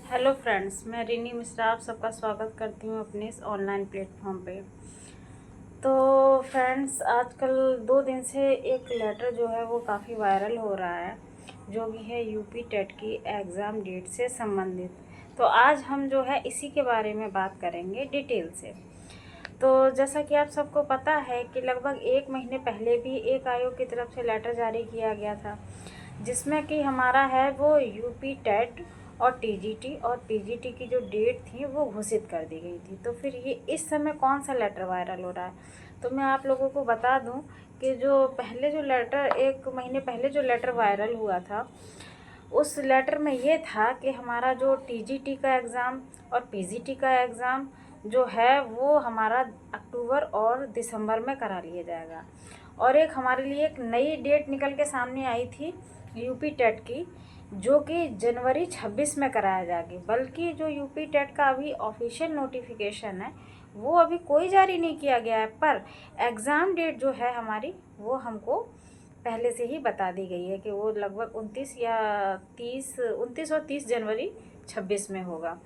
Hello friends, मैं रिनी मिश्रा आप सबका स्वागत करती हूँ अपने इस ऑनलाइन प्लेटफॉर्म पे। तो फ्रेंड्स, आजकल 2 दिन से एक लेटर जो है वो काफ़ी वायरल हो रहा है, जो कि है यूपी टेट की एग्ज़ाम डेट से संबंधित। तो आज हम जो है इसी के बारे में बात करेंगे डिटेल से। तो जैसा कि आप सबको पता है कि लगभग 1 महीने पहले भी एक आयोग की तरफ से लेटर जारी किया गया था, जिसमें कि हमारा है वो यूपी टेट और टीजीटी और पीजीटी की जो डेट थी वो घोषित कर दी गई थी। तो फिर ये इस समय कौन सा लेटर वायरल हो रहा है, तो मैं आप लोगों को बता दूं कि जो पहले जो लेटर 1 महीने पहले जो लेटर वायरल हुआ था, उस लेटर में ये था कि हमारा जो टीजीटी का एग्ज़ाम और पीजीटी का एग्ज़ाम जो है वो हमारा अक्टूबर और दिसंबर में करा लिया जाएगा। और एक हमारे लिए एक नई डेट निकल के सामने आई थी यूपी टेट की, जो कि जनवरी 26 में कराया जाएगी। बल्कि जो यूपी टेट का अभी ऑफिशियल नोटिफिकेशन है वो अभी कोई जारी नहीं किया गया है, पर एग्ज़ाम डेट जो है हमारी वो हमको पहले से ही बता दी गई है कि वो लगभग 29 और 30 जनवरी 26 में होगा।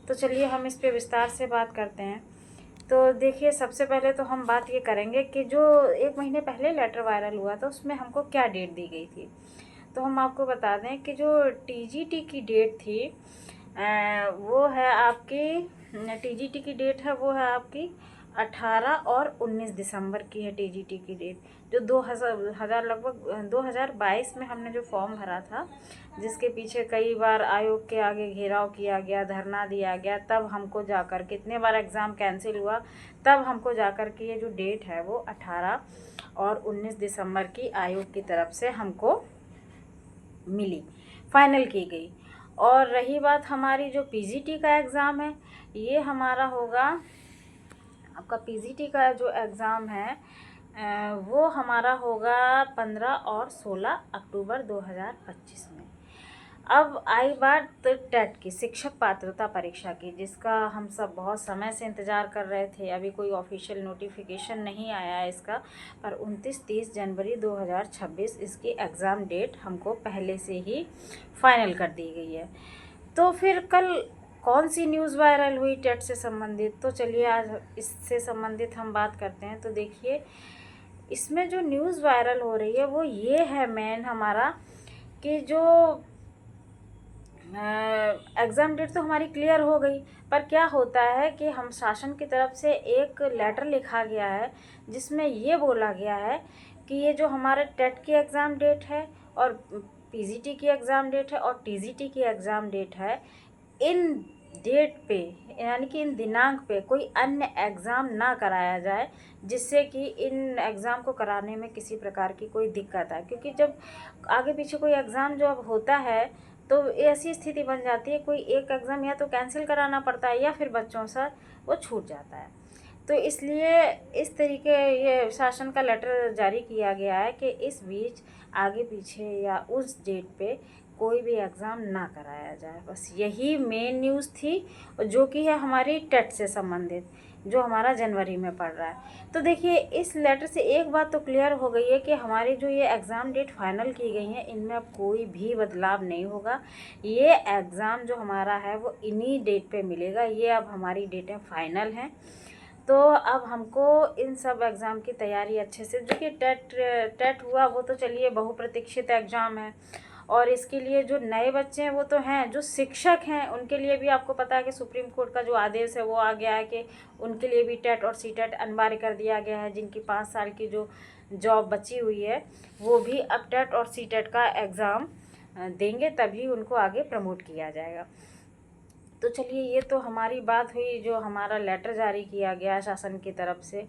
तो चलिए हम इस पे विस्तार से बात करते हैं। तो देखिए, सबसे पहले तो हम बात ये करेंगे कि जो 1 महीने पहले लेटर वायरल हुआ था उसमें हमको क्या डेट दी गई थी। तो हम आपको बता दें कि जो टीजीटी की डेट थी वो है आपकी टीजीटी की डेट है वो है आपकी 18 और 19 दिसंबर की है टीजीटी की डेट। जो 2000 लगभग 2022 में हमने जो फॉर्म भरा था, जिसके पीछे कई बार आयोग के आगे घेराव किया गया, धरना दिया गया, तब हमको जाकर कितने बार एग्ज़ाम कैंसिल हुआ, तब हमको जाकर के ये जो डेट है वो 18 और 19 दिसंबर की आयोग की तरफ से हमको मिली, फाइनल की गई। और रही बात हमारी जो पीजीटी का एग्ज़ाम है, ये हमारा होगा आपका पीजीटी का जो एग्ज़ाम है वो हमारा होगा 15 और 16 अक्टूबर 2025 में। अब आई बात टेट की, शिक्षक पात्रता परीक्षा की, जिसका हम सब बहुत समय से इंतज़ार कर रहे थे। अभी कोई ऑफिशियल नोटिफिकेशन नहीं आया है इसका, पर 29-30 जनवरी 2026 इसकी एग्ज़ाम डेट हमको पहले से ही फाइनल कर दी गई है। तो फिर कल कौन सी न्यूज़ वायरल हुई टेट से संबंधित, तो चलिए आज इससे संबंधित हम बात करते हैं। तो देखिए, इसमें जो न्यूज़ वायरल हो रही है वो ये है मेन हमारा कि जो एग्ज़ाम डेट तो हमारी क्लियर हो गई, पर क्या होता है कि हम शासन की तरफ से एक लेटर लिखा गया है जिसमें ये बोला गया है कि ये जो हमारे टेट की एग्ज़ाम डेट है और पीजीटी की एग्ज़ाम डेट है और टीजीटी की एग्ज़ाम डेट है, इन डेट पे यानी कि इन दिनांक पे कोई अन्य एग्ज़ाम ना कराया जाए, जिससे कि इन एग्ज़ाम को कराने में किसी प्रकार की कोई दिक्कत आए। क्योंकि जब आगे पीछे कोई एग्ज़ाम जो अब होता है तो ऐसी स्थिति बन जाती है, कोई एक एग्ज़ाम या तो कैंसिल कराना पड़ता है या फिर बच्चों से वो छूट जाता है। तो इसलिए इस तरीके ये शासन का लेटर जारी किया गया है कि इस बीच आगे पीछे या उस डेट पे कोई भी एग्ज़ाम ना कराया जाए। बस यही मेन न्यूज़ थी, जो कि है हमारी टेट से संबंधित, जो हमारा जनवरी में पड़ रहा है। तो देखिए, इस लेटर से एक बात तो क्लियर हो गई है कि हमारी जो ये एग्ज़ाम डेट फाइनल की गई है इनमें अब कोई भी बदलाव नहीं होगा। ये एग्ज़ाम जो हमारा है वो इन्हीं डेट पे मिलेगा, ये अब हमारी डेटें फाइनल हैं। तो अब हमको इन सब एग्ज़ाम की तैयारी अच्छे से, जो कि टेट हुआ वो तो चलिए बहुप्रतीक्षित एग्ज़ाम है, और इसके लिए जो नए बच्चे हैं वो तो हैं, जो शिक्षक हैं उनके लिए भी आपको पता है कि सुप्रीम कोर्ट का जो आदेश है वो आ गया है कि उनके लिए भी टेट और सी टेट अनिवार्य कर दिया गया है। जिनकी 5 साल की जो जॉब बची हुई है वो भी अब टेट और सी टेट का एग्ज़ाम देंगे, तभी उनको आगे प्रमोट किया जाएगा। तो चलिए, ये तो हमारी बात हुई जो हमारा लेटर जारी किया गया शासन की तरफ से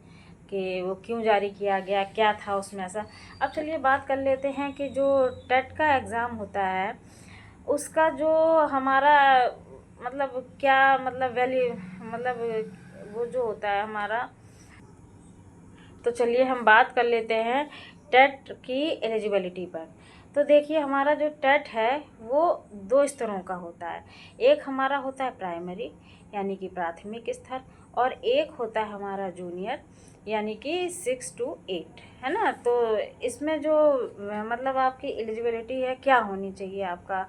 कि वो क्यों जारी किया गया, क्या था उसमें ऐसा। अब चलिए बात कर लेते हैं कि जो टेट का एग्ज़ाम होता है उसका जो हमारा मतलब क्या मतलब वैल्यू मतलब वो जो होता है हमारा। तो चलिए हम बात कर लेते हैं टेट की एलिजिबिलिटी पर। तो देखिए, हमारा जो टेट है वो 2 स्तरों का होता है। एक हमारा होता है प्राइमरी यानी कि प्राथमिक स्तर, और एक होता है हमारा जूनियर यानी कि 6 to 8, है ना। तो इसमें जो मतलब आपकी एलिजिबिलिटी है क्या होनी चाहिए, आपका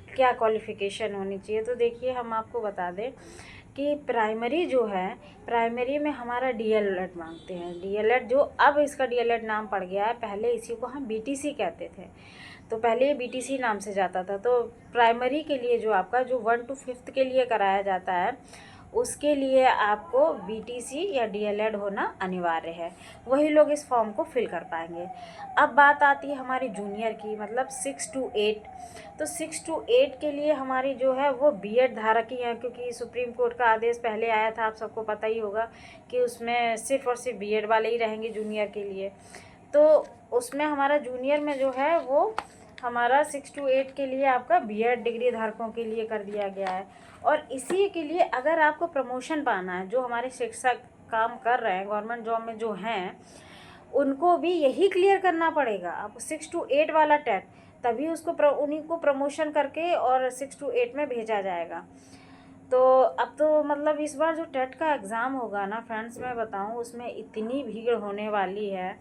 क्या क्वालिफ़िकेशन होनी चाहिए। तो देखिए हम आपको बता दें कि प्राइमरी जो है, प्राइमरी में हमारा डीएलएड मांगते हैं। डीएलएड जो अब इसका डीएलएड नाम पड़ गया है, पहले इसी को हम बीटीसी कहते थे। तो पहले ये बीटीसी नाम से जाता था। तो प्राइमरी के लिए जो आपका जो 1 to 5th के लिए कराया जाता है, उसके लिए आपको बीटीसी या डीएलएड होना अनिवार्य है। वही लोग इस फॉर्म को फिल कर पाएंगे। अब बात आती है हमारी जूनियर की, मतलब 6 to 8। तो 6 to 8 के लिए हमारी जो है वो बीएड धारक ही हैं, क्योंकि सुप्रीम कोर्ट का आदेश पहले आया था, आप सबको पता ही होगा कि उसमें सिर्फ़ और सिर्फ बीएड वाले ही रहेंगे जूनियर के लिए। तो उसमें हमारा जूनियर में जो है वो हमारा 6 to 8 के लिए आपका बीएड डिग्री धारकों के लिए कर दिया गया है। और इसी के लिए अगर आपको प्रमोशन पाना है, जो हमारे शिक्षक काम कर रहे हैं गवर्नमेंट जॉब में जो हैं, उनको भी यही क्लियर करना पड़ेगा। आप 6 to 8 वाला टेट, तभी उसको उन्हीं को प्रमोशन करके और 6 to 8 में भेजा जाएगा। तो अब तो मतलब इस बार जो टेट का एग्ज़ाम होगा ना फ्रेंड्स, मैं बताऊं उसमें इतनी भीड़ होने वाली है,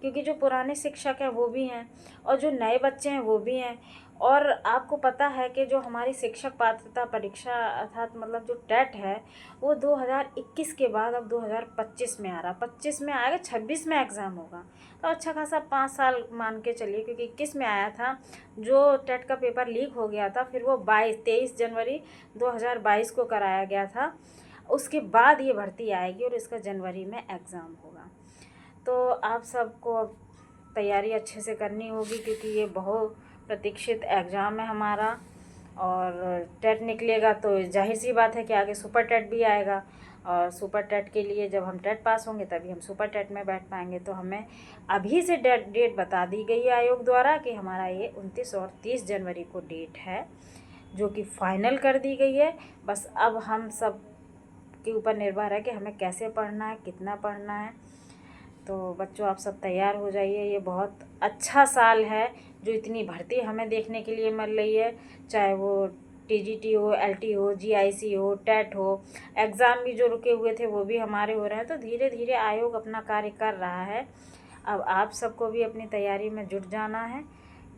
क्योंकि जो पुराने शिक्षक हैं वो भी हैं और जो नए बच्चे हैं वो भी हैं। और आपको पता है कि जो हमारी शिक्षक पात्रता परीक्षा अर्थात मतलब जो टेट है, वो 2021 के बाद अब 2025 में आ रहा, 25 में आएगा, 26 में एग्ज़ाम होगा। तो अच्छा खासा 5 साल मान के चलिए, क्योंकि 21 में आया था, जो टेट का पेपर लीक हो गया था, फिर वो 23 जनवरी 2022 को कराया गया था। उसके बाद ये भर्ती आएगी और इसका जनवरी में एग्ज़ाम होगा। तो आप सबको अब तैयारी अच्छे से करनी होगी, क्योंकि ये बहुत प्रतीक्षित एग्ज़ाम है हमारा। और टेट निकलेगा तो जाहिर सी बात है कि आगे सुपर टेट भी आएगा, और सुपर टेट के लिए जब हम टेट पास होंगे तभी हम सुपर टेट में बैठ पाएंगे। तो हमें अभी से डेट बता दी गई है आयोग द्वारा कि हमारा ये 29 और 30 जनवरी को डेट है, जो कि फ़ाइनल कर दी गई है। बस अब हम सब के ऊपर निर्भर है कि हमें कैसे पढ़ना है, कितना पढ़ना है। तो बच्चों आप सब तैयार हो जाइए। ये बहुत अच्छा साल है जो इतनी भर्ती हमें देखने के लिए मिल रही है, चाहे वो टीजीटी हो, एलटी हो, जीआईसी हो, टेट हो। एग्ज़ाम भी जो रुके हुए थे वो भी हमारे हो रहे हैं। तो धीरे धीरे आयोग अपना कार्य कर रहा है। अब आप सबको भी अपनी तैयारी में जुट जाना है,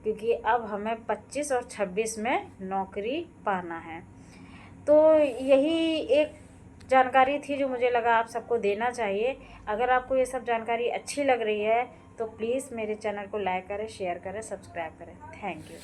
क्योंकि अब हमें 25 और 26 में नौकरी पाना है। तो यही एक जानकारी थी जो मुझे लगा आप सबको देना चाहिए। अगर आपको ये सब जानकारी अच्छी लग रही है तो प्लीज़ मेरे चैनल को लाइक करें, शेयर करें, सब्सक्राइब करें। Thank you.